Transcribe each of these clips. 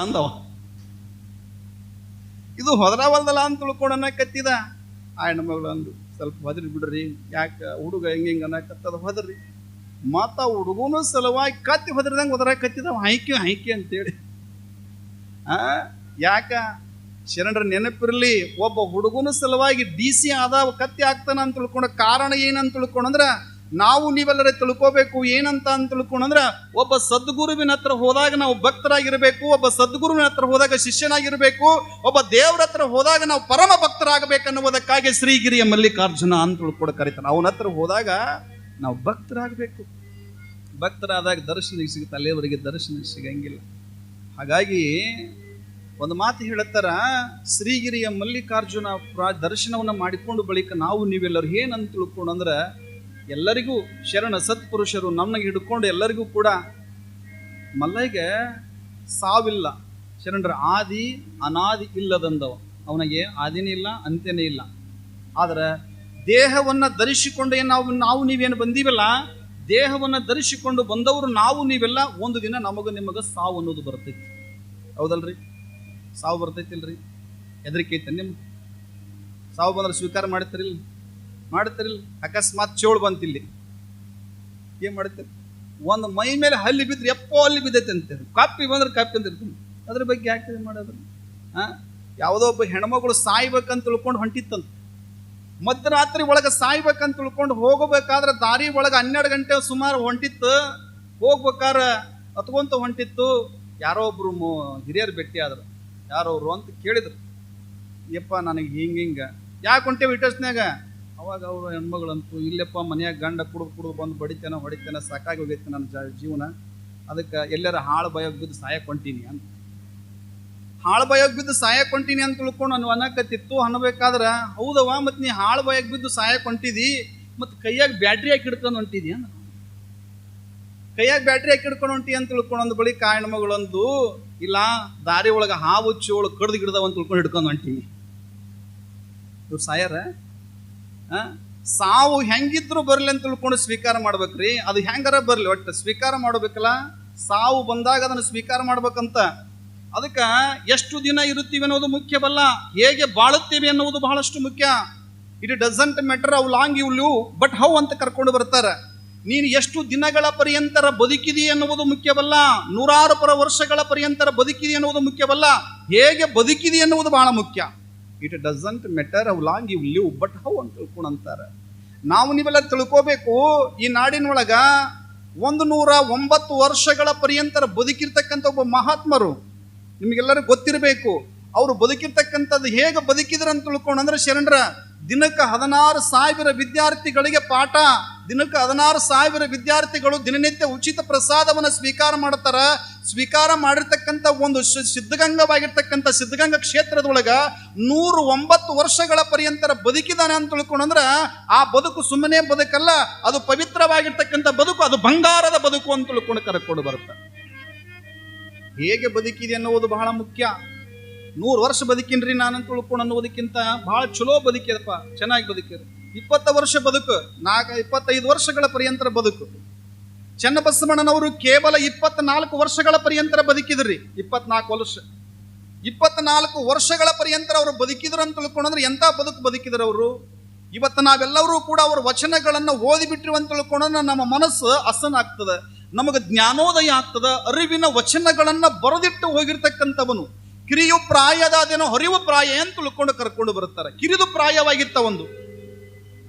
ಅಂದವ. ಇದು ಹೊದರಾವಲ್ದಲ್ಲ ಅಂತ ತಿಳ್ಕೊಂಡನ ಕತ್ತಿದ. ಆ ಹೆಣ್ಮಗಳು ಅಂದು ಸ್ವಲ್ಪ ಹೊದ್ರಿ ಬಿಡ್ರಿ, ಯಾಕೆ ಹುಡುಗ ಹಿಂಗ ಅನ್ನಕತ್ತದ ಹೊದ್ರಿ. ಮತ್ತ ಹುಡುಗನು ಸಲುವಾಗಿ ಕತ್ತಿ ಹೊದ್ರದಂಗೆ ಹೊದರ ಕತ್ತಿದ ಹೈಕಿ ಅಂತೇಳಿ. ಯಾಕ ಶರಣರ ನೆನಪಿರಲಿ, ಒಬ್ಬ ಹುಡುಗನ ಸಲುವಾಗಿ DC ಆದ ಕತ್ತಿ ಆಗ್ತಾನ ಅಂತ ತಿಳ್ಕೊಂಡ ಕಾರಣ ಏನಂತ ತಿಳ್ಕೊಂಡ್ರ ನಾವು ನೀವೆಲ್ಲರ ತಿಳ್ಕೋಬೇಕು. ಏನಂತ ಅಂತ ತಿಳ್ಕೊಂಡ್ರ ಒಬ್ಬ ಸದ್ಗುರುವಿನ ಹತ್ರ ಹೋದಾಗ ನಾವು ಭಕ್ತರಾಗಿರ್ಬೇಕು, ಒಬ್ಬ ಸದ್ಗುರುವಿನ ಹತ್ರ ಹೋದಾಗ ಶಿಷ್ಯನಾಗಿರ್ಬೇಕು, ಒಬ್ಬ ದೇವರ ಹತ್ರ ಹೋದಾಗ ನಾವು ಪರಮ ಭಕ್ತರಾಗಬೇಕನ್ನುವುದಕ್ಕಾಗಿ ಶ್ರೀಗಿರಿಯ ಮಲ್ಲಿಕಾರ್ಜುನ ಅಂತ ತಿಳ್ಕೊಂಡು ಕರೀತಾನೆ. ಅವನ ಹತ್ರ ಹೋದಾಗ ನಾವು ಭಕ್ತರಾಗಬೇಕು. ಭಕ್ತರಾದಾಗ ದರ್ಶನ ಸಿಗುತ್ತೆ, ಅಲ್ಲಿಯವರೆಗೆ ದರ್ಶನ ಸಿಗಂಗಿಲ್ಲ. ಹಾಗಾಗಿ ಒಂದು ಮಾತು ಹೇಳುತ್ತಾರ, ಶ್ರೀಗಿರಿಯ ಮಲ್ಲಿಕಾರ್ಜುನ ದರ್ಶನವನ್ನು ಮಾಡಿಕೊಂಡು ಬಳಿಕ ನಾವು ನೀವೆಲ್ಲರೂ ಏನಂತ ತಿಳ್ಕೊಂಡ್ರೆ ಎಲ್ಲರಿಗೂ ಶರಣ ಸತ್ಪುರುಷರು ನಮಗೆ ಹಿಡ್ಕೊಂಡು ಎಲ್ಲರಿಗೂ ಕೂಡ ಮಲ್ಲಯ್ಯಗೆ ಸಾವಿಲ್ಲ. ಶರಣರ ಆದಿ ಅನಾದಿ ಇಲ್ಲದಂದವ, ಅವನಿಗೆ ಆದಿನೇ ಇಲ್ಲ ಅಂತ್ಯನೇ ಇಲ್ಲ. ಆದರೆ ದೇಹವನ್ನು ಧರಿಸಿಕೊಂಡು ನಾವು ನೀವೇನು ಬಂದೀವಲ್ಲ, ದೇಹವನ್ನು ಧರಿಸಿಕೊಂಡು ಬಂದವರು ನಾವು ನೀವೆಲ್ಲ ಒಂದು ದಿನ ನಿಮಗೆ ಸಾವು ಅನ್ನೋದು ಬರ್ತೈತಿ. ಹೌದಲ್ರಿ? ಸಾವು ಬರ್ತೈತಿಲ್ರಿ? ಹೆದರಿಕೆ ಐತೆ ನಿಮ್ಗೆ? ಸಾವು ಬಂದ್ರೆ ಸ್ವೀಕಾರ ಮಾಡ್ತಿರಿಲ್ಲ? ಅಕಸ್ಮಾತ್ ಚೋಳು ಬಂತಿಲ್ಲಿ ಏನ್ ಮಾಡ್ತೀರಿ? ಒಂದು ಮೈ ಮೇಲೆ ಹಲ್ಲಿ ಬಿದ್ದರೆ ಎಪ್ಪೋ ಹಲ್ಲಿ ಬಿದ್ದೈತೆ ಅಂತೀರಿ, ಕಪ್ಪಿ ಬಂದ್ರೆ ಕಪ್ಪಿ ಅಂತಿರ್ತೀನಿ. ಅದ್ರ ಬಗ್ಗೆ ಯಾಕೆ ಮಾಡೋದು? ಯಾವುದೋ ಒಬ್ಬ ಹೆಣ್ಮಗಳು ಸಾಯ್ಬೇಕಂತ ತಿಳ್ಕೊಂಡು ಹೊಂಟಿತ್ತಂತ. ಮಧ್ಯರಾತ್ರಿ ಒಳಗೆ ಸಾಯ್ಬೇಕಂತ ತಿಳ್ಕೊಂಡು ಹೋಗಬೇಕಾದ್ರೆ ದಾರಿ ಒಳಗೆ 12 ಗಂಟೆ ಸುಮಾರು ಹೊಂಟಿತ್ತು. ಹೋಗ್ಬೇಕಾದ್ರೆ ಹತ್ಕೊಂತ ಹೊಂಟಿತ್ತು. ಯಾರೋ ಒಬ್ರು ಹಿರಿಯರು ಭೇಟಿ ಆದ್ರು. ಯಾರವ್ರು ಅಂತ ಕೇಳಿದ್ರು. ಯಪ್ಪ ನನಗೆ ಹಿಂಗ ಯಾಕೆ ಹೊಂಟೇವು ಇಟಸ್ನ್ಯಾಗ? ಅವಾಗ ಅವರು ಹೆಣ್ಮಗಳಂತೂ, ಇಲ್ಲಪ್ಪ ಮನ್ಯಾಗ ಗಂಡ ಕುಡಿದು ಬಂದು ಹೊಡಿತೇನೆ ಸಾಕಾಗಿ ಹೋಗೈತೆ ನನ್ನ ಜೀವನ, ಅದಕ್ಕೆ ಎಲ್ಲರ ಹಾಳು ಬಯೋಗಿ ಬಿದ್ದು ಸಾಯಕ್ಕೆ ಹೊಂಟೀನಿ ಅಂತ. ಹಾಳು ಬಯೋಗಿ ಬಿದ್ದು ಸಾಯಕ್ಕೆ ಹೊಂಟೀನಿ ಅಂತ ತಿಳ್ಕೊಂಡು ನಾನು ಅನ್ನಕತ್ತಿತ್ತು. ಅನ್ನಬೇಕಾದ್ರೆ ಹೌದವ, ಮತ್ತು ನೀ ಹಾಳು ಬಯೋಗಿ ಬಿದ್ದು ಸಾಯಕ್ಕೆ ಹೊಂಟಿದಿ, ಮತ್ತು ಕೈಯಾಗ ಬ್ಯಾಟ್ರಿ ಹಾಕಿ ಹಿಡ್ಕೊಂಡು ಹೊಂಟಿದಿ ಅಂದ. ಕೈಯಾಗ ಬ್ಯಾಟ್ರಿ ಹಾಕಿ ಹಿಡ್ಕೊಂಡು ಹೊಂಟಿ ಅಂತ ತಿಳ್ಕೊಂಡು ಬಳಿಕ ಆ ಹೆಣ್ಮಗಳಂದು, ಇಲ್ಲ ದಾರಿ ಒಳಗೆ ಹಾವು ಚೋಳು ಕಡ್ದು ಗಿಡದವ ಅಂತ ತಿಳ್ಕೊಂಡು ಹಿಡ್ಕೊಂಡು ಹೊಂಟೀನಿ. ಇವ್ರು ಸಾಯಾರ? ಸಾವು ಹೆಂಗಿದ್ರು ಬರ್ಲಿ ಅಂತ ತಿಳ್ಕೊಂಡು ಸ್ವೀಕಾರ ಮಾಡ್ಬೇಕ್ರಿ. ಅದು ಹೆಂಗಾರ ಬರ್ಲಿ, ಒಟ್ಟು ಸ್ವೀಕಾರ ಮಾಡ್ಬೇಕಲ್ಲ. ಸಾವು ಬಂದಾಗ ಅದನ್ನು ಸ್ವೀಕಾರ ಮಾಡ್ಬೇಕಂತ. ಅದಕ್ಕೆ ಎಷ್ಟು ದಿನ ಇರುತ್ತೀವಿ ಅನ್ನೋದು ಮುಖ್ಯವಲ್ಲ, ಹೇಗೆ ಬಾಳುತ್ತೀವಿ ಅನ್ನೋದು ಬಹಳಷ್ಟು ಮುಖ್ಯ. It doesn't matter how long you live but how ಅಂತ ಕರ್ಕೊಂಡು ಬರ್ತಾರೆ. ನೀನು ಎಷ್ಟು ದಿನಗಳ ಪರ್ಯಂತರ ಬದುಕಿದಿ ಎನ್ನುವುದು ಮುಖ್ಯವಲ್ಲ, 100 ವರ್ಷಗಳ ಪರ್ಯಂತರ ಬದುಕಿದಿ ಎನ್ನುವುದು ಮುಖ್ಯವಲ್ಲ, ಹೇಗೆ ಬದುಕಿದಿ ಎನ್ನುವುದು ಬಹಳ ಮುಖ್ಯ. It doesn't matter how long you live but how ಅಂತ ತಿಳ್ಕೊಂಡಂತಾರೆ. ನಾವು ನೀವೆಲ್ಲ ತಿಳ್ಕೋಬೇಕು, ಈ ನಾಡಿನೊಳಗ 109 ವರ್ಷಗಳ ಪರ್ಯಂತರ ಬದುಕಿರ್ತಕ್ಕಂಥ ಒಬ್ಬ ಮಹಾತ್ಮರು ನಿಮಗೆಲ್ಲರಿಗೂ ಗೊತ್ತಿರಬೇಕು. ಅವರು ಬದುಕಿರ್ತಕ್ಕಂಥದ್ದು ಹೇಗೆ ಬದುಕಿದ್ರು ಅಂತ ತಿಳ್ಕೊಂಡ್ರೆ, ಶರಣರ ದಿನಕ್ಕೆ 16,000 ವಿದ್ಯಾರ್ಥಿಗಳಿಗೆ ಪಾಠ, ದಿನಕ್ಕೆ 16,000 ವಿದ್ಯಾರ್ಥಿಗಳು ದಿನನಿತ್ಯ ಉಚಿತ ಪ್ರಸಾದವನ್ನು ಸ್ವೀಕಾರ ಮಾಡ್ತಾರ. ಸ್ವೀಕಾರ ಮಾಡಿರ್ತಕ್ಕಂಥ ಒಂದು ಸಿದ್ಧಗಂಗವಾಗಿರ್ತಕ್ಕಂಥ ಸಿದ್ಧಗಂಗಾ ಕ್ಷೇತ್ರದೊಳಗ 109 ವರ್ಷಗಳ ಪರ್ಯಂತರ ಬದುಕಿದಾನೆ ಅಂತ ತಿಳ್ಕೊಂಡ್ರೆ ಆ ಬದುಕು ಸುಮ್ಮನೆ ಬದುಕಲ್ಲ, ಅದು ಪವಿತ್ರವಾಗಿರ್ತಕ್ಕಂಥ ಬದುಕು, ಅದು ಬಂಗಾರದ ಬದುಕು ಅಂತ ತಿಳ್ಕೊಂಡು ಕರ್ಕೊಂಡು ಬರುತ್ತೆ. ಹೇಗೆ ಬದುಕಿದೆ ಅನ್ನೋದು ಬಹಳ ಮುಖ್ಯ. 100 ವರ್ಷ ಬದುಕಿನ್ರಿ ನಾನು ಅಂತ ತಿಳ್ಕೊಂಡು ಅನ್ನೋದಕ್ಕಿಂತ ಬಹಳ ಚಲೋ ಬದುಕಿದಪ್ಪ, ಚೆನ್ನಾಗಿ ಬದುಕಿರಿ. 20 ವರ್ಷ ಬದುಕು, 25 ವರ್ಷಗಳ ಪರ್ಯಂತರ ಬದುಕು. ಚನ್ನಬಸವಣ್ಣನವರು ಕೇವಲ 24 ವರ್ಷಗಳ ಪರ್ಯಂತರ ಬದುಕಿದ್ರಿ. 24 ವರ್ಷಗಳ ಪರ್ಯಂತರ ಅವರು ಬದುಕಿದ್ರು ಅಂತ ತಿಳ್ಕೊಂಡ್ರೆ ಎಂಥ ಬದುಕು ಬದುಕಿದ್ರು ಅವರು. ಇವತ್ತು ನಾವೆಲ್ಲರೂ ಕೂಡ ಅವರ ವಚನಗಳನ್ನು ಓದಿಬಿಟ್ರಿ ಅಂತ ತಿಳ್ಕೊಂಡ್ರೆ ನಮ್ಮ ಮನಸ್ಸು ಹಸನಾಗ್ತದೆ, ನಮಗೆ ಜ್ಞಾನೋದಯ ಆಗ್ತದೆ. ಅರಿವಿನ ವಚನಗಳನ್ನು ಬರೆದಿಟ್ಟು ಹೋಗಿರ್ತಕ್ಕಂಥವನು. ಕಿರಿಯು ಪ್ರಾಯದಾದೇನೋ ಹರಿವು ಪ್ರಾಯ ಅಂತ ತಿಳ್ಕೊಂಡು ಕರ್ಕೊಂಡು ಬರುತ್ತಾರೆ. ಕಿರಿದು ಪ್ರಾಯವಾಗಿತ್ತ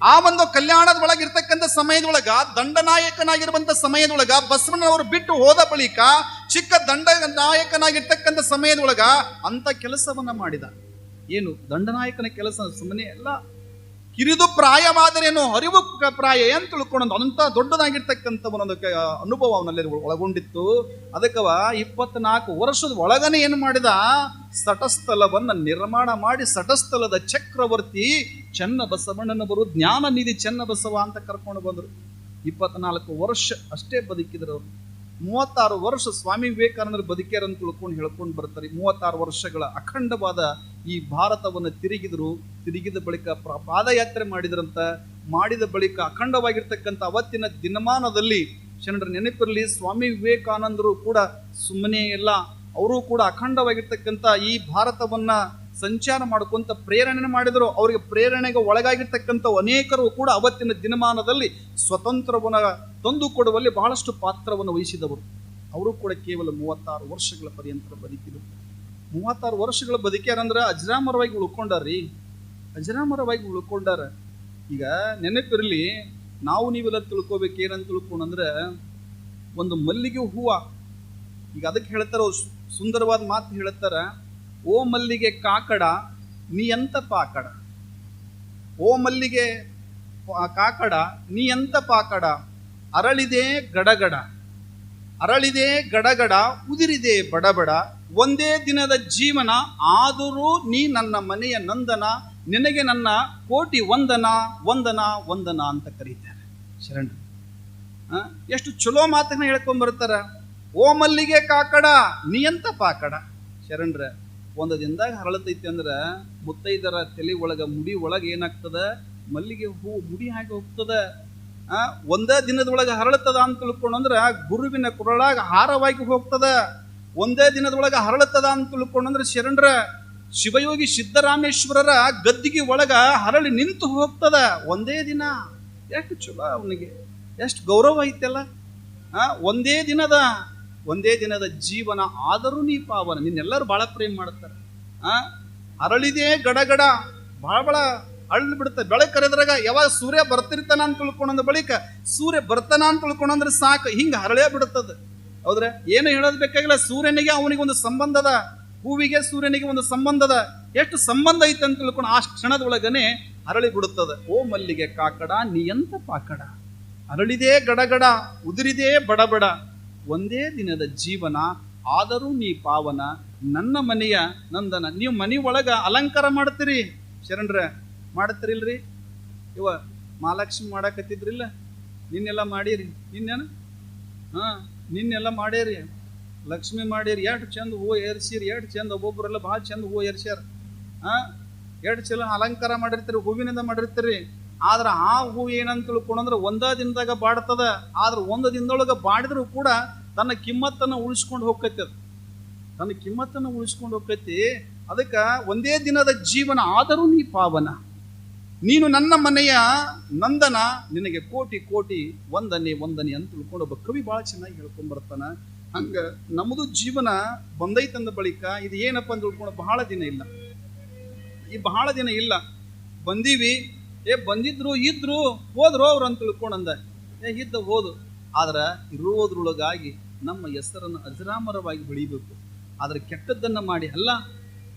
ಆ ಒಂದು ಕಲ್ಯಾಣದ ಒಳಗಿರ್ತಕ್ಕಂಥ ಸಮಯದೊಳಗ, ದಂಡನಾಯಕನಾಗಿರುವಂಥ ಸಮಯದೊಳಗ, ಬಸವಣ್ಣನವರು ಬಿಟ್ಟು ಹೋದ ಬಳಿಕ ಚಿಕ್ಕ ದಂಡನಾಯಕನಾಗಿರ್ತಕ್ಕಂಥ ಸಮಯದೊಳಗ ಅಂತ ಕೆಲಸವನ್ನ ಮಾಡಿದ. ಏನು ದಂಡನಾಯಕನ ಕೆಲಸ ಸುಮ್ಮನೆ ಎಲ್ಲ. ಕಿರಿದು ಪ್ರಾಯವಾದರೇನು ಹರಿವು ಪ್ರಾಯ ಅಂತ ತಿಳ್ಕೊಂಡು ಅಂಥ ದೊಡ್ಡದಾಗಿರ್ತಕ್ಕಂಥ ಒಂದು ಅನುಭವ ಅವನಲ್ಲಿ ಒಳಗೊಂಡಿತ್ತು. ಅದಕ್ಕವ 24 ವರ್ಷದ ಒಳಗನೆ ಏನು ಮಾಡಿದ, ಸಟಸ್ಥಲವನ್ನು ನಿರ್ಮಾಣ ಮಾಡಿ ಸಟಸ್ಥಲದ ಚಕ್ರವರ್ತಿ ಚನ್ನಬಸವಣ್ಣನವರು, ಜ್ಞಾನ ನಿಧಿ ಚನ್ನಬಸವ ಅಂತ ಕರ್ಕೊಂಡು ಬಂದರು. 24 ವರ್ಷ ಅಷ್ಟೇ ಬದುಕಿದ್ರು ಅವರು. 36 ವರ್ಷ ಸ್ವಾಮಿ ವಿವೇಕಾನಂದರು ಬದುಕ್ಯಾರ ಅಂತ ತಿಳ್ಕೊಂಡು ಹೇಳ್ಕೊಂಡು ಬರ್ತಾರೆ. 36 ವರ್ಷಗಳ ಅಖಂಡವಾದ ಈ ಭಾರತವನ್ನು ತಿರುಗಿದ ಬಳಿಕ ಪಾದಯಾತ್ರೆ ಮಾಡಿದ ಬಳಿಕ ಅಖಂಡವಾಗಿರ್ತಕ್ಕಂಥ ಅವತ್ತಿನ ದಿನಮಾನದಲ್ಲಿ ಶರಣರ ನೆನಪಿರಲಿ, ಸ್ವಾಮಿ ವಿವೇಕಾನಂದರು ಕೂಡ ಸುಮ್ಮನೆ ಎಲ್ಲ ಅವರು ಕೂಡ ಅಖಂಡವಾಗಿರ್ತಕ್ಕಂಥ ಈ ಭಾರತವನ್ನ ಸಂಚಾರ ಮಾಡ್ಕೊಂತ ಪ್ರೇರಣೆ ಮಾಡಿದರು. ಅವರಿಗೆ ಪ್ರೇರಣೆಗೆ ಒಳಗಾಗಿರ್ತಕ್ಕಂಥ ಅನೇಕರು ಕೂಡ ಅವತ್ತಿನ ದಿನಮಾನದಲ್ಲಿ ಸ್ವತಂತ್ರವನ್ನ ತಂದು ಕೊಡುವಲ್ಲಿ ಬಹಳಷ್ಟು ಪಾತ್ರವನ್ನು ವಹಿಸಿದವರು. ಅವರು ಕೂಡ ಕೇವಲ 36 ವರ್ಷಗಳ ಪರ್ಯಂತ ಬದುಕಿದರು. 36 ವರ್ಷಗಳ ಬದುಕ್ಯಾರಂದ್ರೆ ಅಜರಾಮರವಾಗಿ ಉಳ್ಕೊಂಡಾರ್ರಿ, ಅಜರಾಮರವಾಗಿ ಉಳ್ಕೊಂಡಾರ. ಈಗ ನೆನಪಿರಲಿ, ನಾವು ನೀವೆಲ್ಲ ತಿಳ್ಕೊಬೇಕೇನಂತ ತಿಳ್ಕೊಂಡ್ರೆ ಒಂದು ಮಲ್ಲಿಗೆ ಹೂವ, ಈಗ ಅದಕ್ಕೆ ಹೇಳ್ತಾರ, ಸುಂದರವಾದ ಮಾತು ಹೇಳ್ತಾರ, ಓ ಮಲ್ಲಿಗೆ ಕಾಕಡ ನೀ ಎಂತ ಪಾಕಡ, ಓ ಮಲ್ಲಿಗೆ ಕಾಕಡ ನೀ ಎಂತ ಪಾಕಡ, ಅರಳಿದೆ ಗಡಗಡ, ಅರಳಿದೆ ಗಡಗಡ, ಉದಿರಿದೆ ಬಡಬಡ, ಒಂದೇ ದಿನದ ಜೀವನ ಆದರೂ ನೀ ನನ್ನ ಮನೆಯ ನಂದನ, ನಿನಗೆ ನನ್ನ ಕೋಟಿ ವಂದನ ವಂದನ ವಂದನ ಅಂತ ಕರೀತಾರೆ ಶರಣರು. ಎಷ್ಟು ಚಲೋ ಮಾತನ್ನ ಹೇಳ್ಕೊಂಡ್ ಬರ್ತಾರ. ಓ ಮಲ್ಲಿಗೆ ಕಾಕಡ ನೀ ಎಂತ ಪಾಕಡ. ಶರಣರ ಒಂದು ದಿನದಾಗ ಹರಳತೈತಿ ಅಂದ್ರ ಮುತ್ತೈದರ ತಲೆ ಒಳಗ ಮುಡಿ ಒಳಗ ಏನಾಗ್ತದ, ಮಲ್ಲಿಗೆ ಹೂ ಮುಡಿ ಹಾಕಿ ಹೋಗ್ತದ. ಒಂದೇ ದಿನದೊಳಗೆ ಹರಳುತ್ತದ ಅಂತ ತಿಳ್ಕೊಂಡ್ರ ಗುರುವಿನ ಕೊರಳಾಗ ಹಾರವಾಗಿ ಹೋಗ್ತದ. ಒಂದೇ ದಿನದೊಳಗೆ ಹರಳುತ್ತದ ಅಂತ ತಿಳ್ಕೊಂಡ್ರೆ ಶರಣರ ಶಿವಯೋಗಿ ಸಿದ್ದರಾಮೇಶ್ವರರ ಗದ್ದಿಗೆ ಒಳಗ ಹರಳಿ ನಿಂತು ಹೋಗ್ತದ ಒಂದೇ ದಿನ. ಎಷ್ಟು ಚಲೋ, ಅವನಿಗೆ ಎಷ್ಟು ಗೌರವ ಐತೆಲ್ಲ. ಒಂದೇ ದಿನದ ಜೀವನ ಆದರೂ ನೀ ಪಾವನ. ನಿನ್ನೆಲ್ಲರೂ ಬಹಳ ಪ್ರೇಮ ಮಾಡ್ತಾರೆ. ಅರಳಿದೆ ಗಡಗಡ, ಬಹಳ ಅಳ್ಳು ಬಿಡುತ್ತೆ. ಬೆಳಕು ಕರೆದ್ರಾಗ ಯಾವಾಗ ಸೂರ್ಯ ಬರ್ತಿರ್ತಾನ ಅಂತ ತಿಳ್ಕೊಂಡ ಬಳಿಕ ಸೂರ್ಯ ಬರ್ತಾನ ಅಂತ ತಿಳ್ಕೊಂಡ್ರೆ ಸಾಕು, ಹಿಂಗೆ ಹರಳೇ ಬಿಡುತ್ತದೆ. ಹೌದ್ರೆ, ಏನು ಹೇಳೋದು ಬೇಕಾಗಿಲ್ಲ. ಸೂರ್ಯನಿಗೆ ಅವನಿಗೆ ಒಂದು ಸಂಬಂಧದ, ಹೂವಿಗೆ ಸೂರ್ಯನಿಗೆ ಒಂದು ಸಂಬಂಧದ, ಎಷ್ಟು ಸಂಬಂಧ ಐತೆ ಅಂತ ತಿಳ್ಕೊಂಡು ಆ ಕ್ಷಣದೊಳಗನೆ ಹರಳಿ ಬಿಡುತ್ತದೆ. ಓ ಮಲ್ಲಿಗೆ ಕಾಕಡ ನೀ ಎಂತ ಪಾಕಡ, ಅರಳಿದೆ ಗಡಗಡ, ಉದುರಿದೆ ಬಡಬಡ, ಒಂದೇ ದಿನದ ಜೀವನ ಆದರೂ ನೀ ಪಾವನ, ನನ್ನ ಮನೆಯ ನಂದನ. ನೀವು ಮನೆ ಒಳಗ ಅಲಂಕಾರ ಮಾಡ್ತೀರಿ ಶರಣರ, ಮಾಡ್ತೀರಿಲ್ರಿ? ಇವ ಮಹಾಲಕ್ಷ್ಮಿ ಮಾಡಾಕತ್ತಿದ್ರಿಲ್ಲ, ನಿನ್ನೆಲ್ಲ ಮಾಡೀರಿ. ನಿನ್ನೆಲ್ಲ ಮಾಡೇರಿ, ಲಕ್ಷ್ಮಿ ಮಾಡೀರಿ. ಎಷ್ಟು ಚಂದ ಹೂ ಏರ್ಸಿರಿ, ಎಷ್ಟು ಚಂದ, ಒಬ್ಬೊಬ್ಬರೆಲ್ಲ ಭಾಳ ಚಂದ ಹೂ ಏರ್ಸ್ಯಾರ. ಎಷ್ಟು ಚಲೋ ಅಲಂಕಾರ ಮಾಡಿರ್ತೀರಿ, ಹೂವಿನಿಂದ ಮಾಡಿರ್ತೀರಿ. ಆದ್ರೆ ಆ ಹೂ ಏನಂತ ತಿಳ್ಕೊಂಡ್ರೆ ಒಂದೇ ದಿನದಾಗ ಬಾಡ್ತದ. ಆದ್ರೆ ಒಂದು ದಿನದೊಳಗೆ ಬಾಡಿದ್ರು ಕೂಡ ತನ್ನ ಕಿಮ್ಮತ್ತನ್ನು ಉಳಿಸ್ಕೊಂಡು ಹೋಗ್ತೈತಿ. ಅದು ತನ್ನ ಕಿಮ್ಮತ್ತನ್ನು ಉಳಿಸ್ಕೊಂಡು ಹೋಗ್ತೈತಿ. ಅದಕ್ಕೆ ಒಂದೇ ದಿನದ ಜೀವನ ಆದರೂ ನೀ ಪಾವನ, ನೀನು ನನ್ನ ಮನೆಯ ನಂದನ, ನಿನಗೆ ಕೋಟಿ ಕೋಟಿ ವಂದನೆ ವಂದನೆ ಅಂತ ತಿಳ್ಕೊಂಡು ಒಬ್ಬ ಕವಿ ಭಾಳ ಚೆನ್ನಾಗಿ ಹೇಳ್ಕೊಂಡ್ ಬರ್ತಾನ. ಹಂಗ ನಮ್ಮದು ಜೀವನ ಬಂದೈತಂದ ಬಳಿಕ ಇದು ಏನಪ್ಪ ಅಂತ ತಿಳ್ಕೊಂಡು ಬಹಳ ದಿನ ಇಲ್ಲ, ಈ ಬಹಳ ದಿನ ಇಲ್ಲ. ಬಂದೀವಿ, ಬಂದಿದ್ರು ಇದ್ರು ಹೋದ್ರು ಅವ್ರು ಅಂತ ತಿಳ್ಕೊಂಡಂದ, ಇದ್ದ ಹೋದು. ಆದ್ರೆ ಇರುವುದ್ರೊಳಗಾಗಿ ನಮ್ಮ ಹೆಸರನ್ನು ಅಜರಾಮರವಾಗಿ ಬೆಳಿಬೇಕು. ಆದ್ರೆ ಕೆಟ್ಟದ್ದನ್ನ ಮಾಡಿ ಅಲ್ಲ,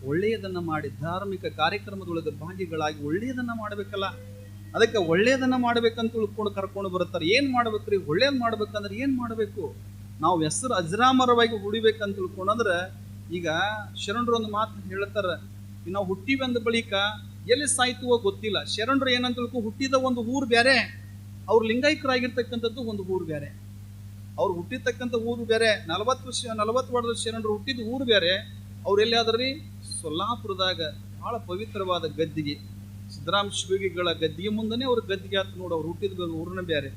ಒಳ್ಳೆಯದನ್ನ ಮಾಡಿ ಧಾರ್ಮಿಕ ಕಾರ್ಯಕ್ರಮದೊಳಗೆ ಭಾಗಿಗಳಾಗಿ ಒಳ್ಳೆಯದನ್ನ ಮಾಡಬೇಕಲ್ಲ. ಅದಕ್ಕೆ ಒಳ್ಳೆಯದನ್ನ ಮಾಡ್ಬೇಕಂತ ತಿಳ್ಕೊಂಡು ಕರ್ಕೊಂಡು ಬರ್ತಾರೆ. ಏನ್ ಮಾಡ್ಬೇಕ್ರಿ? ಒಳ್ಳೇದ್ ಮಾಡ್ಬೇಕಂದ್ರೆ ಏನ್ ಮಾಡಬೇಕು? ನಾವು ಹೆಸರು ಅಜರಾಮರವಾಗಿ ಉಳಿಬೇಕಂತ ತಿಳ್ಕೊಂಡ್ರೆ, ಈಗ ಶರಣರು ಒಂದು ಮಾತು ಹೇಳ್ತಾರ, ನಾವು ಹುಟ್ಟಿವಿ ಅಂದ ಬಳಿಕ ಎಲ್ಲಿ ಸಾಯ್ತುವೋ ಗೊತ್ತಿಲ್ಲ. ಶರಣರು ಏನಂತ ತಿಳ್ಕೊ, ಹುಟ್ಟಿದ ಒಂದು ಊರು ಬೇರೆ, ಅವ್ರು ಲಿಂಗೈಕ್ಯರಾಗಿರ್ತಕ್ಕಂಥದ್ದು ಒಂದು ಊರು ಬೇರೆ, ಅವ್ರು ಹುಟ್ಟಿರ್ತಕ್ಕಂಥ ಊರು ಬೇರೆ. 40 ವರ್ಷದ ಶರಣರು ಹುಟ್ಟಿದ ಊರು ಬೇರೆ. ಅವ್ರು ಎಲ್ಲಿ ಆದ್ರಿ? ಸೊಲ್ಲಾಪುರದಾಗ ಬಹಳ ಪವಿತ್ರವಾದ ಗದ್ದಿಗೆ, ಸಿದ್ದರಾಮ ಶಿವಯೋಗಿಗಳ ಗದ್ದಿಗೆ ಮುಂದನೆ ಅವ್ರ ಗದ್ದಿಗೆ ಆತ ನೋಡಿ. ಅವ್ರು ಹುಟ್ಟಿದ ಊರನ್ನ ಬೇರೆ.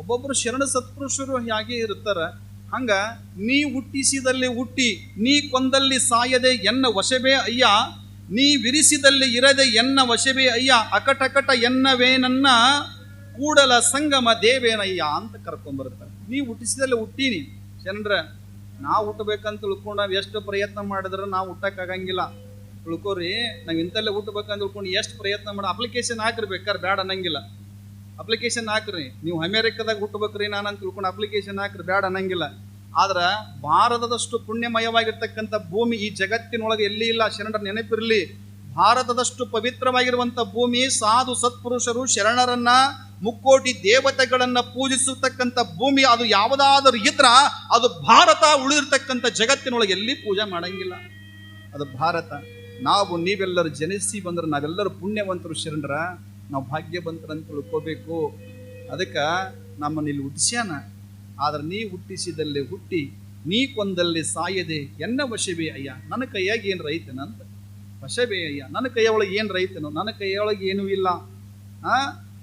ಒಬ್ಬೊಬ್ಬರು ಶರಣ ಸತ್ಪುರುಷರು ಹಾಗೆ ಇರ್ತಾರ. ಹಂಗ ನೀ ಹುಟ್ಟಿಸಿದಲ್ಲಿ ಹುಟ್ಟಿ, ನೀ ಕೊಂದಲ್ಲಿ ಸಾಯದೆ ಎನ್ನ ವಶವೇ ಅಯ್ಯ, ನೀ ವಿರಿಸಿದಲ್ಲಿ ಇರದೆ ಎನ್ನ ವಶವೇ ಅಯ್ಯ, ಅಕಟಕಟ ಎನ್ನವೇನನ್ನ ಕೂಡಲ ಸಂಗಮ ದೇವೇನಯ್ಯ ಅಂತ ಕರ್ಕೊಂಡ್ಬರ್ತಾರೆ. ನೀ ಹುಟ್ಟಿಸಿದಲ್ಲಿ ಹುಟ್ಟೀನಿ ಶರಣರ. ನಾವು ಹುಟ್ಟಬೇಕಂತ ತಿಳ್ಕೊಂಡು ನಾವು ಎಷ್ಟು ಪ್ರಯತ್ನ ಮಾಡಿದ್ರೆ ನಾವು ಹುಟ್ಟಕ್ಕಾಗಂಗಿಲ್ಲ. ತಿಳ್ಕೊರಿ, ನಾವು ಇಂಥಲ್ಲೇ ಹುಟ್ಟಬೇಕಂತ ತಿಳ್ಕೊಂಡು ಎಷ್ಟು ಪ್ರಯತ್ನ ಮಾಡಿ ಅಪ್ಲಿಕೇಶನ್ ಹಾಕ್ರಿ, ಬೇಕಾದ್ರೆ ಬೇಡ ಅನ್ನಂಗಿಲ್ಲ. ಅಪ್ಲಿಕೇಶನ್ ಹಾಕ್ರಿ, ನೀವು ಅಮೇರಿಕದಾಗ ಹುಟ್ಟಬೇಕ್ರಿ ನಾನು ಅಂತ ತಿಳ್ಕೊಂಡು ಅಪ್ಲಿಕೇಶನ್ ಹಾಕ್ರಿ, ಬೇಡ ಅನ್ನಂಗಿಲ್ಲ. ಆದ್ರೆ ಭಾರತದಷ್ಟು ಪುಣ್ಯಮಯವಾಗಿರ್ತಕ್ಕಂಥ ಭೂಮಿ ಈ ಜಗತ್ತಿನೊಳಗೆ ಎಲ್ಲಿ ಇಲ್ಲ. ಶರಣರ ನೆನಪಿರಲಿ, ಭಾರತದಷ್ಟು ಪವಿತ್ರವಾಗಿರುವಂಥ ಭೂಮಿ, ಸಾಧು ಸತ್ಪುರುಷರು ಶರಣರನ್ನ, ಮುಕ್ಕೋಟಿ ದೇವತೆಗಳನ್ನ ಪೂಜಿಸತಕ್ಕಂಥ ಭೂಮಿ ಅದು ಯಾವುದಾದರೂ ಇದ್ರ ಅದು ಭಾರತ. ಉಳಿದಿರ್ತಕ್ಕಂಥ ಜಗತ್ತಿನೊಳಗೆ ಎಲ್ಲಿ ಪೂಜೆ ಮಾಡಂಗಿಲ್ಲ, ಅದು ಭಾರತ. ನಾವು ನೀವೆಲ್ಲರೂ ಜನಿಸಿ ಬಂದ್ರೆ ನಾವೆಲ್ಲರೂ ಪುಣ್ಯವಂತರು ಶರಣರ, ನಾವು ಭಾಗ್ಯವಂತರಂತ ತಿಳ್ಕೋಬೇಕು. ಅದಕ್ಕೆ ನಮ್ಮನ್ನು ಇಲ್ಲಿ ಹುಟ್ಟಿಸ್ಯಾನ. ಆದ್ರೆ ನೀ ಹುಟ್ಟಿಸಿದಲ್ಲಿ ಹುಟ್ಟಿ, ನೀ ಕೊಂದಲ್ಲಿ ಸಾಯದೆ ಎನ್ನ ವಶವೇ ಅಯ್ಯ, ನನ್ನ ಕೈಯಾಗಿ ಏನು ರೈತನಂತ. ವಶವೇ ಅಯ್ಯ, ನನ್ನ ಕೈಯೊಳಗೆ ಏನು ರೈತನು? ನನ್ನ ಕೈಯೊಳಗೆ ಏನೂ ಇಲ್ಲ.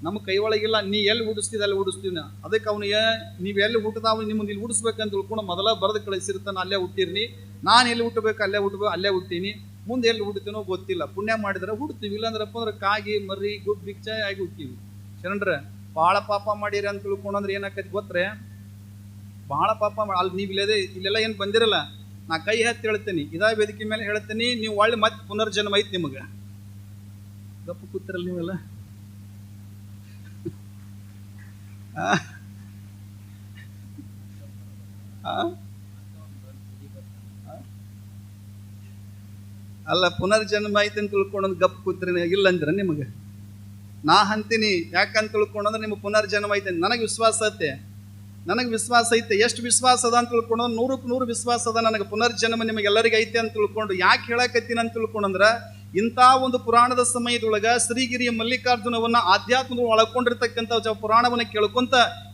ನಮ್ಮ ಕೈ ಒಳಗಿಲ್ಲ. ನೀ ಎಲ್ಲಿ ಹುಟ್ಟಿಸ್ತಿದ್ದ ಅಲ್ಲಿ ಹುಟ್ಟಿಸ್ತೀವಿ ನಾ. ಅದಕ್ಕೆ ಅವನಿಗೆ ನೀವು ಎಲ್ಲಿ ಹುಟ್ಟದಾವ ನಿಮ್ಮನ್ನು ಇಲ್ಲಿ ಹುಟ್ಟಿಸ್ಬೇಕಂತ ತಿಳ್ಕೊಂಡು ಮೊದಲ ಬರೆದು ಕಳಿಸಿರ್ತಾನೆ, ಅಲ್ಲೇ ಹುಟ್ಟಿರ್ನಿ. ನಾನು ಎಲ್ಲಿ ಹುಟ್ಟಬೇಕು ಅಲ್ಲೇ ಹುಟ್ಟಬೇಕು, ಅಲ್ಲೇ ಹುಟ್ಟೀನಿ. ಮುಂದೆ ಎಲ್ಲಿ ಹುಡ್ತೀನೋ ಗೊತ್ತಿಲ್ಲ. ಪುಣ್ಯ ಮಾಡಿದ್ರೆ ಹುಡ್ತೀವಿ, ಇಲ್ಲಾಂದ್ರಪ್ಪ ಅಂದ್ರೆ ಕಾಗಿ ಮರ್ರಿ ಗುಡ್ ಬಿಕ್ಚಾಯ್ ಆಗಿ ಹುಟ್ತೀವಿ. ಶರಣರ ಭಾಳ ಪಾಪ ಮಾಡಿರಿ ಅಂತ ತಿಳ್ಕೊಂಡ್ರೆ ಏನಾಕೈತಿ ಗೊತ್ತರೆ? ಭಾಳ ಪಾಪ ಅಲ್ಲಿ ನೀವು ಇಲ್ಲೆಲ್ಲ ಏನು ಬಂದಿರಲ್ಲ. ನಾ ಕೈ ಹತ್ತಿ ಹೇಳ್ತೀನಿ, ಇದೇ ವೇದಿಕೆ ಮೇಲೆ ಹೇಳ್ತೀನಿ, ನೀವು ಒಳ್ಳೆ ಮತ್ತೆ ಪುನರ್ಜನ್ಮ ಐತಿ ನಿಮಗೆ. ಗಪ್ಪು ಕೂತಿರಲ್ಲ ನೀವೆಲ್ಲ. ಅಲ್ಲ, ಪುನರ್ಜನ್ಮ ಐತಿ ಅಂತ ತಿಳ್ಕೊಂಡ್ ಗಪ್ ಕೂತ್ರಿ ಇಲ್ಲ ಅಂದ್ರೆ ನಿಮಗೆ ನಾ ಅಂತೀನಿ. ಯಾಕಂತ ತಿಳ್ಕೊಂಡ್ರೆ ನಿಮ್ಗೆ ಪುನರ್ಜನ್ಮ ಐತೆ. ನನಗೆ ವಿಶ್ವಾಸ ಐತೆ. ಎಷ್ಟು ವಿಶ್ವಾಸ ಅದ ಅಂತ ತಿಳ್ಕೊಂಡು 100ಕ್ಕೆ 100 ವಿಶ್ವಾಸ ಅದ ನನಗೆ ಪುನರ್ಜನ್ಮ ನಿಮಗೆಲ್ಲರಿಗೆ ಐತೆ ಅಂತ ತಿಳ್ಕೊಂಡು. ಯಾಕೆ ಹೇಳಕತ್ತೀನಿ ಅಂತ ತಿಳ್ಕೊಂಡ್ರೆ, ಇಂಥ ಒಂದು ಪುರಾಣದ ಸಮಯದೊಳಗೆ ಶ್ರೀಗಿರಿಯ ಮಲ್ಲಿಕಾರ್ಜುನವನ್ನ ಆಧ್ಯಾತ್ಮದ ಒಳಕೊಂಡಿರ್ತಕ್ಕಂಥ ಪುರಾಣವನ್ನು ಕೇಳ್ಕೊಂತ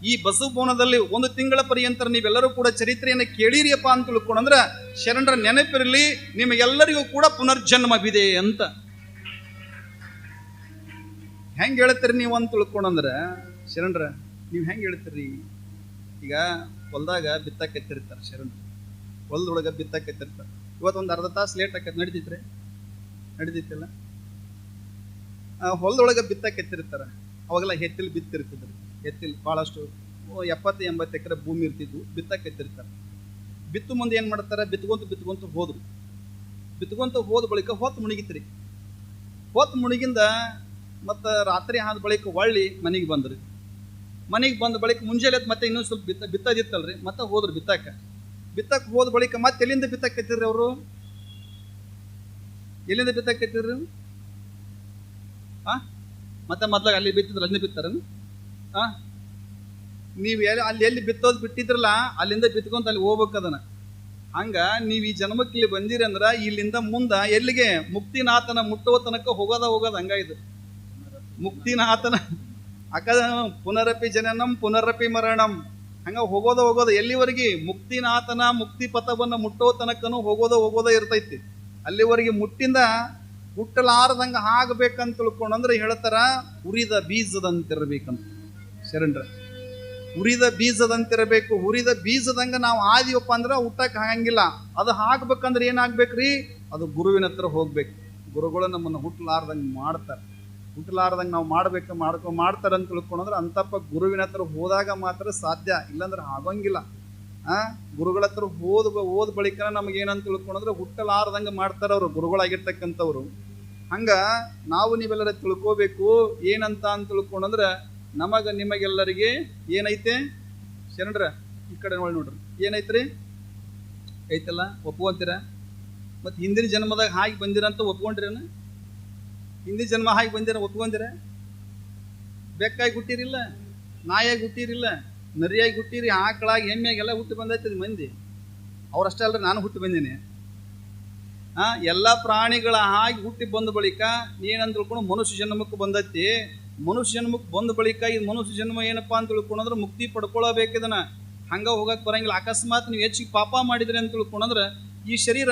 ಈ ಬಸವಭವನದಲ್ಲಿ 1 ತಿಂಗಳ ಪರ್ಯಂತರ ನೀವೆಲ್ಲರೂ ಕೂಡ ಚರಿತ್ರೆಯನ್ನು ಕೇಳಿರಿಯಪ್ಪ ಅಂತ ತಿಳ್ಕೊಂಡ್ರೆ ಶರಣರ ನೆನಪಿರಲಿ, ನಿಮಗೆಲ್ಲರಿಗೂ ಕೂಡ ಪುನರ್ಜನ್ಮವಿದೆ ಅಂತ. ಹೆಂಗೆ ಹೇಳ್ತೀರಿ ನೀವು ಅಂತ ತಿಳ್ಕೊಂಡ್ರೆ ಶರಣರ, ನೀವು ಹೆಂಗೆ ಹೇಳ್ತೀರಿ? ಈಗ ಹೊಲ್ದಾಗ ಬಿತ್ತಕ್ಕೆತ್ತಿರ್ತಾರೆ ಶರಣರು, ಹೊಲದೊಳಗೆ ಬಿತ್ತಕ್ಕೆತ್ತಿರ್ತಾರೆ. ಇವತ್ತೊಂದು ಅರ್ಧ ತಾಸು ಲೇಟ್ ಆಕೈತೆ, ನಡೀತಿಲ್ಲ. ಹೊಲದೊಳಗೆ ಬಿತ್ತಕ್ಕೆತ್ತಿರ್ತಾರೆ. ಅವಾಗೆಲ್ಲ ಎತ್ತಿಲ್ ಬಿತ್ತಿರ್ತಿದ್ರು. ಎತ್ತಿಲ್ ಭಾಳಷ್ಟು 70-80 ಎಕರೆ ಭೂಮಿ ಇರ್ತಿದ್ವು. ಬಿತ್ತಕ್ಕೆತ್ತಿರ್ತಾರೆ. ಬಿತ್ತು ಮುಂದೆ ಏನು ಮಾಡ್ತಾರೆ? ಬಿತ್ಕೊಂತ ಹೋದ ಬಳಿಕ ಹೊತ್ತು ಮುಳುಗಿತ್ರಿ. ಹೊತ್ತು ಮುಳುಗಿಂದ ಮತ್ತು ರಾತ್ರಿ ಆದ ಬಳಿಕ ಹೊಳ್ಳಿ ಮನೆಗೆ ಬಂದ್ರಿ. ಮನೆಗೆ ಬಂದ ಬಳಿಕ ಮುಂಜಾನೆ ಮತ್ತೆ ಇನ್ನೊಂದು ಸ್ವಲ್ಪ ಬಿತ್ತದಿತ್ತಲ್ರಿ, ಮತ್ತೆ ಹೋದ್ರು ಬಿತ್ತಕ್ಕೆ ಹೋದ ಬಳಿಕ ಮತ್ತೆ ಎಲ್ಲಿಂದ ಬಿತ್ತಕ್ಕೆತ್ತಿರ್ರಿ ಅವರು? ಎಲ್ಲಿಂದ ಬಿತ್ತಕ್ಕೆತ್ತಿರ್ರಿ? ಮತ್ತೆ ಮೊದ್ಲಾಗ ಅಲ್ಲಿ ಬಿತ್ತಿದ್ರು, ಅಲ್ಲಿಂದ ಬಿತ್ತಾರ? ನೀವು ಎಲ್ಲಿ ಬಿತ್ತೋದು ಬಿಟ್ಟಿದ್ರಲ್ಲ, ಅಲ್ಲಿಂದ ಬಿತ್ಕೊಂತ ಅಲ್ಲಿ ಹೋಗ್ಬೇಕದನ್ನ. ಹಂಗ ನೀವು ಈ ಜನ್ಮಕ್ಕೆ ಇಲ್ಲಿ ಬಂದಿರಿ ಅಂದ್ರೆ ಇಲ್ಲಿಂದ ಮುಂದೆ ಎಲ್ಲಿಗೆ? ಮುಕ್ತಿನಾಥನ ಮುಟ್ಟುವ ತನಕ ಹೋಗೋದ ಹಂಗ. ಇದು ಮುಕ್ತಿನಾಥನ ಪುನರಪಿ ಜನನಂ ಪುನರಪಿ ಮರಣಂ. ಹಂಗ ಹೋಗೋದ ಎಲ್ಲಿವರೆಗೆ? ಮುಕ್ತಿನಾಥನ ಮುಕ್ತಿ ಪಥವನ್ನು ಮುಟ್ಟೋ ತನಕನೂ ಹೋಗೋದ ಇರ್ತೈತಿ. ಅಲ್ಲಿವರೆಗೆ ಮುಟ್ಟಿಂದ ಹುಟ್ಟಲಾರದಂಗ ಆಗಬೇಕಂತ ತಿಳ್ಕೊಂಡ್ರೆ ಹೇಳ್ತಾರ, ಉರಿದ ಬೀಜದಂತಿರ್ಬೇಕಂತ ಶರಣರ. ಉರಿದ ಬೀಜದಂತಿರಬೇಕು. ಉರಿದ ಬೀಜದಂಗ ನಾವು ಆದಿವಪ್ಪ ಅಂದ್ರೆ ಹುಟ್ಟಕ್ಕೆ ಆಗಂಗಿಲ್ಲ. ಅದು ಹಾಕ್ಬೇಕಂದ್ರೆ ಏನಾಗ್ಬೇಕ್ರಿ? ಅದು ಗುರುವಿನ ಹತ್ರ ಹೋಗ್ಬೇಕು. ಗುರುಗಳು ನಮ್ಮನ್ನು ಹುಟ್ಟಲಾರ್ದಂಗೆ ನಾವು ಮಾಡ್ತಾರೆ ಅಂತ ತಿಳ್ಕೊಂಡ್ರೆ ಅಂತಪ್ಪ ಗುರುವಿನ ಹತ್ರ ಹೋದಾಗ ಮಾತ್ರ ಸಾಧ್ಯ, ಇಲ್ಲಾಂದ್ರೆ ಆಗಂಗಿಲ್ಲ. ಗುರುಗಳ ಹತ್ರ ಹೋದ ಬಳಿಕ ನಮಗೇನಂತ ತಿಳ್ಕೊಂಡ್ರೆ ಹುಟ್ಟಲಾರ್ದಂಗೆ ಮಾಡ್ತಾರೆ ಅವರು, ಗುರುಗಳಾಗಿರ್ತಕ್ಕಂಥವ್ರು. ಹಂಗ ನಾವು ನೀವೆಲ್ಲರ ತಿಳ್ಕೋಬೇಕು ಏನಂತ ಅಂತ ತಿಳ್ಕೊಂಡ್ರೆ, ನಿಮಗೆಲ್ಲರಿಗೆ ಏನೈತೆ ಶರಣರ? ಈ ಕಡೆ ನೋಡ್ರಿ, ಏನೈತ್ರಿ? ಐತಲ್ಲ, ಒಪ್ಕೊಂತೀರ? ಮತ್ತು ಹಿಂದಿನ ಜನ್ಮದಾಗ ಹಾಗೆ ಬಂದಿರಂತ ಒಪ್ಕೊಂಡ್ರೇನ? ಹಿಂದಿನ ಜನ್ಮ ಹಾಗೆ ಬಂದಿರ ಒಪ್ಕೊಂದಿರ? ಬೆಕ್ಕಾಗಿ ಹುಟ್ಟಿರಿಲ್ಲ, ನಾಯಾಗಿ ಹುಟ್ಟಿರಿಲ್ಲ, ನರಿಯಾಗಿ ಹುಟ್ಟಿರಿ, ಆಕಳಾಗಿ ಎಮ್ಮೆಯಾಗೆಲ್ಲ ಹುಟ್ಟಿ ಬಂದೈತದ ಮಂದಿ. ಅವ್ರಷ್ಟೇ ಅಲ್ರಿ, ನಾನು ಹುಟ್ಟಿ ಬಂದೀನಿ. ಎಲ್ಲ ಪ್ರಾಣಿಗಳ ಹಾಗೆ ಹುಟ್ಟಿ ಬಂದ ಬಳಿಕ ಏನಂತ ತಿಳ್ಕೊಂಡು ಮನುಷ್ಯ ಜನ್ಮಕ್ಕೆ ಬಂದೈತಿ. ಮನುಷ್ಯ ಜನ್ಮಕ್ಕೆ ಬಂದ ಬಳಿಕ ಈ ಮನುಷ್ಯ ಜನ್ಮ ಏನಪ್ಪ ಅಂತ ತಿಳ್ಕೊಂಡ್ರೆ ಮುಕ್ತಿ ಪಡ್ಕೊಳ್ಳಬೇಕಿದನ. ಹಂಗ ಹೋಗಕ್ಕೆ ಬರಂಗಿಲ್ಲ. ಅಕಸ್ಮಾತ್ ನೀವು ಹೆಚ್ಚಿಗೆ ಪಾಪ ಮಾಡಿದ್ರಿ ಅಂತ ತಿಳ್ಕೊಂಡ್ರೆ ಈ ಶರೀರ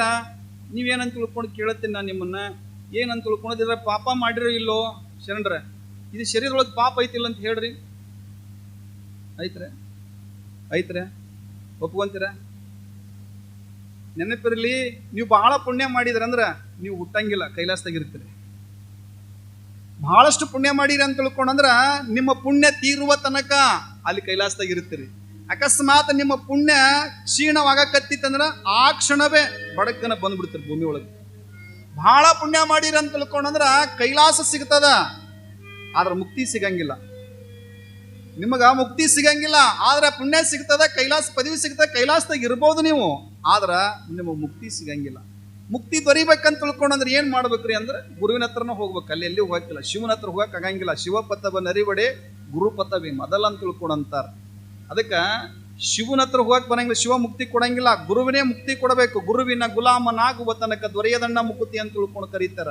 ನೀವೇನಂತ ತಿಳ್ಕೊಂಡು ಕೇಳುತ್ತೀನಿ ನಾನು ನಿಮ್ಮನ್ನ, ಏನಂತ ತಿಳ್ಕೊಂಡಿದ್ರೆ ಪಾಪ ಮಾಡಿರೋ ಇಲ್ಲೋ ಶರಣರ? ಇದು ಶರೀರದೊಳಗೆ ಪಾಪ ಐತಿಲ್ಲ ಅಂತ ಹೇಳ್ರಿ. ಐತ್ರೆ ಒಪ್ಕೊಂತೀರ? ನೆನಪಿರಲಿ, ನೀವು ಬಹಳ ಪುಣ್ಯ ಮಾಡಿದ್ರಂದ್ರೆ ನೀವು ಹುಟ್ಟಂಗಿಲ್ಲ, ಕೈಲಾಸದಾಗಿರ್ತೀರಿ. ಬಹಳಷ್ಟು ಪುಣ್ಯ ಮಾಡಿರಿ ಅಂತ ತಿಳ್ಕೊಂಡ್ರೆ ನಿಮ್ಮ ಪುಣ್ಯ ತೀರುವ ತನಕ ಅಲ್ಲಿ ಕೈಲಾಸದಾಗಿರ್ತೀರಿ. ಅಕಸ್ಮಾತ್ ನಿಮ್ಮ ಪುಣ್ಯ ಕ್ಷೀಣವಾಗಕತ್ತಿತ್ತಂದ್ರೆ ಆ ಕ್ಷಣವೇ ಬಡಕನ ಬಂದ್ಬಿಡ್ತೀರಿ ಭೂಮಿ ಒಳಗೆ. ಬಹಳ ಪುಣ್ಯ ಮಾಡಿರಿ ಅಂತ ತಿಳ್ಕೊಂಡ್ರೆ ಕೈಲಾಸ ಸಿಗ್ತದ, ಆದ್ರೆ ಮುಕ್ತಿ ಸಿಗಂಗಿಲ್ಲ. ನಿಮಗ ಮುಕ್ತಿ ಸಿಗಂಗಿಲ್ಲ, ಆದ್ರೆ ಪುಣ್ಯ ಸಿಗ್ತದ, ಕೈಲಾಸ ಪದವಿ ಸಿಗ್ತದ, ಕೈಲಾಸದಾಗ ಇರ್ಬೋದು ನೀವು, ಆದ್ರೆ ನಿಮಗೆ ಮುಕ್ತಿ ಸಿಗಂಗಿಲ್ಲ. ಮುಕ್ತಿ ದೊರಿಬೇಕಂತ ತಿಳ್ಕೊಂಡ್ರೆ ಏನ್ ಮಾಡ್ಬೇಕ್ರಿ ಅಂದ್ರೆ ಗುರುವಿನ ಹತ್ರನ ಹೋಗ್ಬೇಕು. ಅಲ್ಲಿ ಎಲ್ಲಿ ಹೋಗಕ್ಕಿಲ್ಲ, ಶಿವನ ಹತ್ರ ಹೋಗಕ್ ಆಗಂಗಿಲ್ಲ. ಶಿವಪಥವ ನರಿಬಡೆ ಗುರುಪಥವೇ ಮೊದಲ ಅಂತ ತಿಳ್ಕೊಂಡಂತಾರ. ಅದಕ್ಕೆ ಶಿವನ ಹತ್ರ ಹೋಗಕ್ ಬರಂಗಿಲ್ಲ, ಶಿವ ಮುಕ್ತಿ ಕೊಡಂಗಿಲ್ಲ, ಗುರುವಿನೇ ಮುಕ್ತಿ ಕೊಡಬೇಕು. ಗುರುವಿನ ಗುಲಾಮನಾಗುವ ತನಕ ದೊರೆಯದಣ್ಣ ಮುಕ್ತಿ ಅಂತ ತಿಳ್ಕೊಂಡು ಕರೀತಾರ.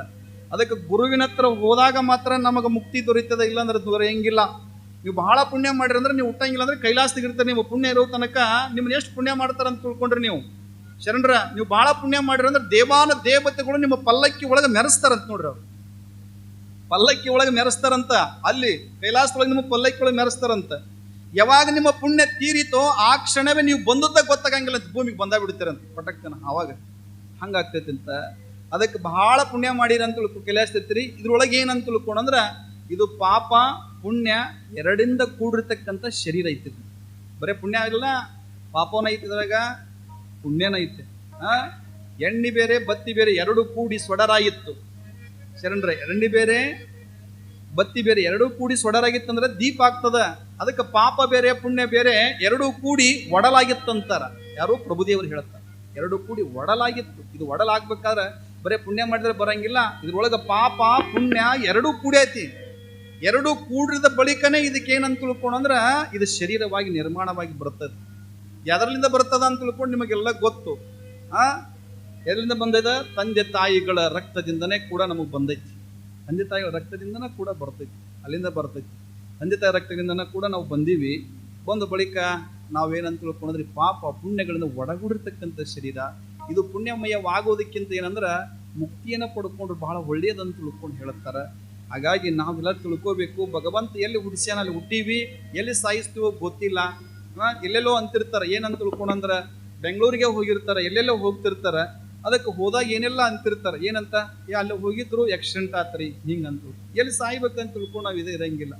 ಅದಕ್ಕೆ ಗುರುವಿನ ಹತ್ರ ಹೋದಾಗ ಮಾತ್ರ ನಮಗೆ ಮುಕ್ತಿ ದೊರೀತದ, ಇಲ್ಲಾಂದ್ರೆ ದೊರೆಯಂಗಿಲ್ಲ. ನೀವು ಬಹಳ ಪುಣ್ಯ ಮಾಡಿರಿ ಅಂದ್ರೆ ನೀವು ಹುಟ್ಟಂಗಿಲ್ಲ ಅಂದ್ರೆ ಕೈಲಾಸದಾಗಿರ್ತಾರೆ. ನೀವು ಪುಣ್ಯ ಇರೋ ತನಕ ನಿಮ್ಮನ್ನ ಎಷ್ಟು ಪುಣ್ಯ ಮಾಡ್ತಾರ ಅಂತ ತಿಳ್ಕೊಂಡ್ರಿ ನೀವು ಶರಣರ. ನೀವು ಬಹಳ ಪುಣ್ಯ ಮಾಡಿರಿ ಅಂದ್ರೆ ದೇವಾನ ದೇವತೆಗಳು ನಿಮ್ಮ ಪಲ್ಲಕ್ಕಿ ಒಳಗೆ ಮೆರೆಸ್ತಾರಂತ ನೋಡ್ರಿ. ಪಲ್ಲಕ್ಕಿ ಒಳಗೆ ಮೆರೆಸ್ತಾರಂತ, ಅಲ್ಲಿ ಕೈಲಾಸದೊಳಗೆ ನಿಮ್ಮ ಪಲ್ಲಕ್ಕಿ ಒಳಗೆ ಮೆರೆಸ್ತಾರಂತ. ಯಾವಾಗ ನಿಮ್ಮ ಪುಣ್ಯ ತೀರಿತೋ ಆ ಕ್ಷಣವೇ ನೀವು ಬಂದದ್ದ ಗೊತ್ತಾಗಂಗಿಲ್ಲ ಅಂತ ಭೂಮಿಗೆ ಬಂದ ಬಿಡ್ತೀರಂತ ಪಟಕ್ಕನ. ಅವಾಗ ಹಂಗಾಗ್ತೈತಿ ಅಂತ. ಅದಕ್ಕೆ ಬಹಳ ಪುಣ್ಯ ಮಾಡಿರಿ ಅಂತ ಕೈಲಾಸ್ತಿರ್ತೀರಿ. ಇದ್ರೊಳಗೆ ಏನಂತ ತಿಳ್ಕೊಂಡ್ರ ಇದು ಪಾಪ ಪುಣ್ಯ ಎರಡಿಂದ ಕೂಡಿರ್ತಕ್ಕಂಥ ಶರೀರ ಐತಿ. ಬರೇ ಪುಣ್ಯ ಇಲ್ಲ, ಪಾಪನ ಐತಿ, ಇದ್ರಾಗ ಪುಣ್ಯನ ಐತೆ. ಎಣ್ಣೆ ಬೇರೆ ಬತ್ತಿ ಬೇರೆ ಎರಡು ಕೂಡಿ ಸೊಡರಾಗಿತ್ತು ಶರಣರ. ಎಣ್ಣೆ ಬೇರೆ ಬತ್ತಿ ಬೇರೆ ಎರಡೂ ಕೂಡಿ ಸೊಡರಾಗಿತ್ತಂದ್ರೆ ದೀಪ ಆಗ್ತದ. ಅದಕ್ಕೆ ಪಾಪ ಬೇರೆ ಪುಣ್ಯ ಬೇರೆ ಎರಡೂ ಕೂಡಿ ಒಡಲಾಗಿತ್ತಂತಾರ. ಯಾರು ಪ್ರಭುದೇವರು ಹೇಳ್ತಾರೆ, ಎರಡೂ ಕೂಡಿ ಒಡಲಾಗಿತ್ತು. ಇದು ಒಡಲಾಗ್ಬೇಕಾದ್ರೆ ಬರೇ ಪುಣ್ಯ ಮಾಡಿದ್ರೆ ಬರಂಗಿಲ್ಲ, ಇದ್ರೊಳಗೆ ಪಾಪ ಪುಣ್ಯ ಎರಡೂ ಕೂಡಿ ಐತಿ. ಎರಡೂ ಕೂಡಿದ ಬಳಿಕನೇ ಇದಕ್ಕೆ ಏನಂತ ತಿಳ್ಕೊಂಡ್ರ ಇದು ಶರೀರವಾಗಿ ನಿರ್ಮಾಣವಾಗಿ ಬರ್ತದೆ. ಎದರಲ್ಲಿಂದ ಬರ್ತದ ಅಂತ ತಿಳ್ಕೊಂಡು ನಿಮಗೆಲ್ಲ ಗೊತ್ತು. ಎದರಿಂದ ಬಂದದ? ತಂದೆ ತಾಯಿಗಳ ರಕ್ತದಿಂದನೇ ಕೂಡ ನಮಗೆ ಬಂದೈತಿ. ತಂದೆ ತಾಯಿಗಳ ರಕ್ತದಿಂದನೇ ಕೂಡ ಬರ್ತೈತಿ, ಅಲ್ಲಿಂದ ಬರ್ತೈತಿ. ತಂದೆ ತಾಯಿ ರಕ್ತದಿಂದನೇ ಕೂಡ ನಾವು ಬಂದೀವಿ. ಬಂದ ಬಳಿಕ ನಾವೇನಂತ ತಿಳ್ಕೊಂಡ್ರಿ ಪಾಪ ಪುಣ್ಯಗಳಿಂದ ಒಡಗೂಡಿರ್ತಕ್ಕಂಥ ಶರೀರ. ಇದು ಪುಣ್ಯಮಯವಾಗೋದಕ್ಕಿಂತ ಏನಂದ್ರೆ ಮುಕ್ತಿಯನ್ನು ಪಡ್ಕೊಂಡ್ರು ಬಹಳ ಒಳ್ಳೆಯದಂತ ತಿಳ್ಕೊಂಡು ಹೇಳ್ತಾರೆ. ಹಾಗಾಗಿ ನಾವೆಲ್ಲ ತಿಳ್ಕೋಬೇಕು, ಭಗವಂತ ಎಲ್ಲಿ ಹುಟ್ಟಿಸ್ಯಾನ ಅಲ್ಲಿ ಹುಟ್ಟೀವಿ, ಎಲ್ಲಿ ಸಾಯಿಸ್ತೀವೋ ಗೊತ್ತಿಲ್ಲ. ಎಲ್ಲೆಲ್ಲೋ ಅಂತಿರ್ತಾರೆ. ಏನಂತ ತಿಳ್ಕೊಂಡ್ರೆ ಬೆಂಗಳೂರಿಗೆ ಹೋಗಿರ್ತಾರೆ, ಎಲ್ಲೆಲ್ಲೋ ಹೋಗ್ತಿರ್ತಾರೆ. ಅದಕ್ಕೆ ಹೋದಾಗ ಏನೆಲ್ಲ ಅಂತಿರ್ತಾರೆ. ಏನಂತ? ಅಲ್ಲಿ ಹೋಗಿದ್ರು ಆಕ್ಸಿಡೆಂಟ್ ಆತ್ರಿ ಹಿಂಗಂತ. ಎಲ್ಲಿ ಸಾಯ್ಬೇಕಂತ ತಿಳ್ಕೊಂಡು ನಾವು ಇದೇ ಇರಂಗಿಲ್ಲ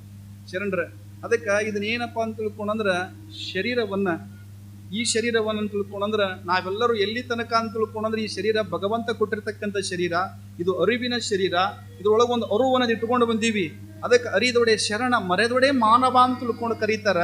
ಶರಣರ. ಅದಕ್ಕೆ ಇದನ್ನ ಏನಪ್ಪ ಅಂತ ತಿಳ್ಕೊಂಡ್ರೆ ಈ ಶರೀರವನ್ನು ತಿಳ್ಕೊಂಡ್ರೆ ನಾವೆಲ್ಲರೂ ಎಲ್ಲಿ ತನಕ ಅಂತ ತಿಳ್ಕೊಂಡ್ರೆ ಈ ಶರೀರ ಭಗವಂತ ಕೊಟ್ಟಿರ್ತಕ್ಕಂಥ ಶರೀರ, ಇದು ಅರಿವಿನ ಶರೀರ. ಇದ್ರೊಳಗೊಂದು ಅರುವನ್ನ ಇಟ್ಕೊಂಡು ಬಂದೀವಿ. ಅದಕ್ಕೆ ಅರಿದೊಡೆ ಶರಣ ಮರೆದೊಡೆ ಮಾನವ ಅಂತ ತಿಳ್ಕೊಂಡು ಕರೀತಾರ.